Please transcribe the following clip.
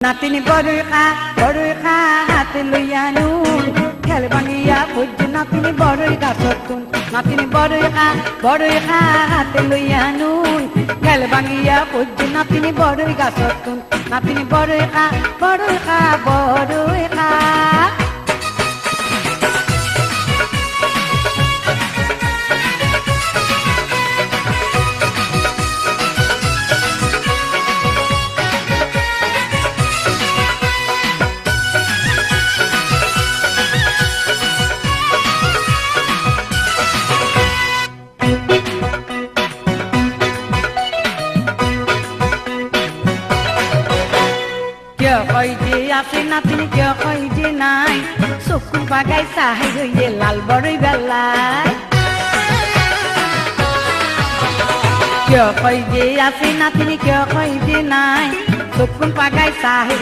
নাতিনি বড়ই খা হাতে লইয়া নুন খেল ভাঙিয়া পূজ্য নাতিনি বড়ই গাছত তুন নাতিনি বড়ই খা হাতে লইয়া নুন খেল ভাঙিয়া পূজ্য নাতিনি বড়ই গাছত তুন নাতিনি বড়ই খা বড়ই খা কই যে আছে নাতিনি কেউ কই যে নাই চকু বাগাই চাহে হইয়ে লাল বড়ই বেলায় কেউ কই যে আছে নাতিনি কেউ কই যে নাই চকু বাগাই চাহে